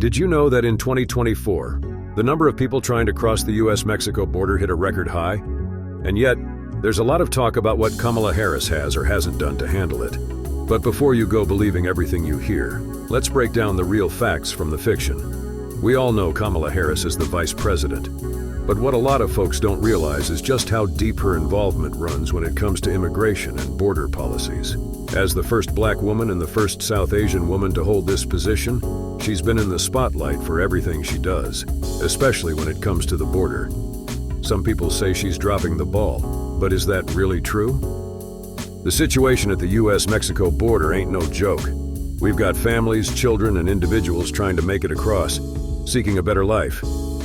Did you know that in 2024, the number of people trying to cross the US-Mexico border hit a record high? And yet, there's a lot of talk about what Kamala Harris has or hasn't done to handle it. But before you go believing everything you hear, let's break down the real facts from the fiction. We all know Kamala Harris is the vice president. But what a lot of folks don't realize is just how deep her involvement runs when it comes to immigration and border policies. As the first black woman and the first South Asian woman to hold this position, she's been in the spotlight for everything she does, especially when it comes to the border. Some people say she's dropping the ball, but is that really true? The situation at the US-Mexico border ain't no joke. We've got families, children, and individuals trying to make it across, seeking a better life.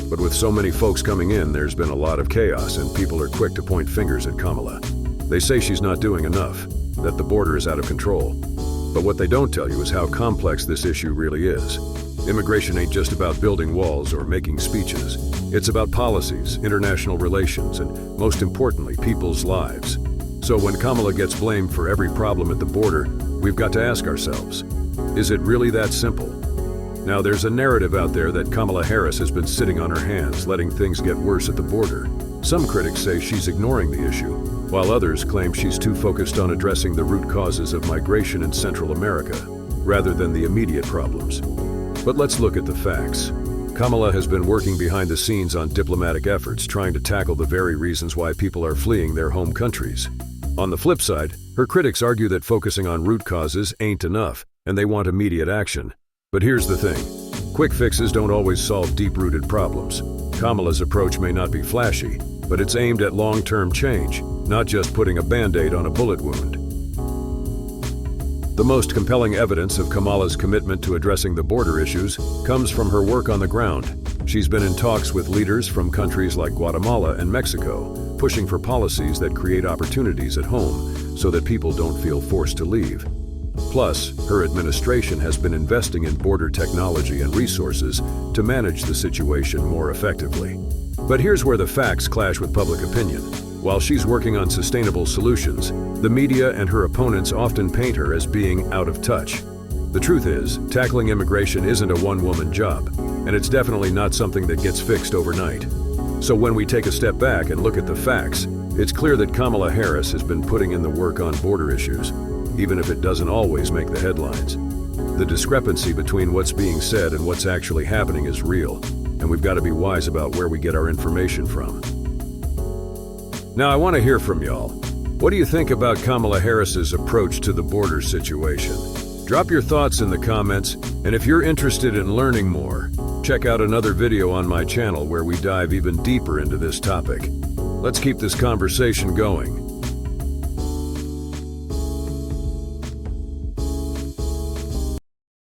But with so many folks coming in, there's been a lot of chaos, and people are quick to point fingers at Kamala. They say she's not doing enough, that the border is out of control. But what they don't tell you is how complex this issue really is. Immigration ain't just about building walls or making speeches. It's about policies, international relations, and most importantly, people's lives. So when Kamala gets blamed for every problem at the border, we've got to ask ourselves, is it really that simple? Now, there's a narrative out there that Kamala Harris has been sitting on her hands, letting things get worse at the border. Some critics say she's ignoring the issue, while others claim she's too focused on addressing the root causes of migration in Central America, rather than the immediate problems. But let's look at the facts. Kamala has been working behind the scenes on diplomatic efforts, trying to tackle the very reasons why people are fleeing their home countries. On the flip side, her critics argue that focusing on root causes ain't enough, and they want immediate action. But here's the thing. Quick fixes don't always solve deep-rooted problems. Kamala's approach may not be flashy, but it's aimed at long-term change, not just putting a Band-Aid on a bullet wound. The most compelling evidence of Kamala's commitment to addressing the border issues comes from her work on the ground. She's been in talks with leaders from countries like Guatemala and Mexico, pushing for policies that create opportunities at home so that people don't feel forced to leave. Plus, her administration has been investing in border technology and resources to manage the situation more effectively. But here's where the facts clash with public opinion. While she's working on sustainable solutions, the media and her opponents often paint her as being out of touch. The truth is, tackling immigration isn't a one-woman job, and it's definitely not something that gets fixed overnight. So when we take a step back and look at the facts, it's clear that Kamala Harris has been putting in the work on border issues, even if it doesn't always make the headlines. The discrepancy between what's being said and what's actually happening is real, and we've got to be wise about where we get our information from. Now, I want to hear from y'all. What do you think about Kamala Harris's approach to the border situation? Drop your thoughts in the comments, and if you're interested in learning more, check out another video on my channel where we dive even deeper into this topic. Let's keep this conversation going.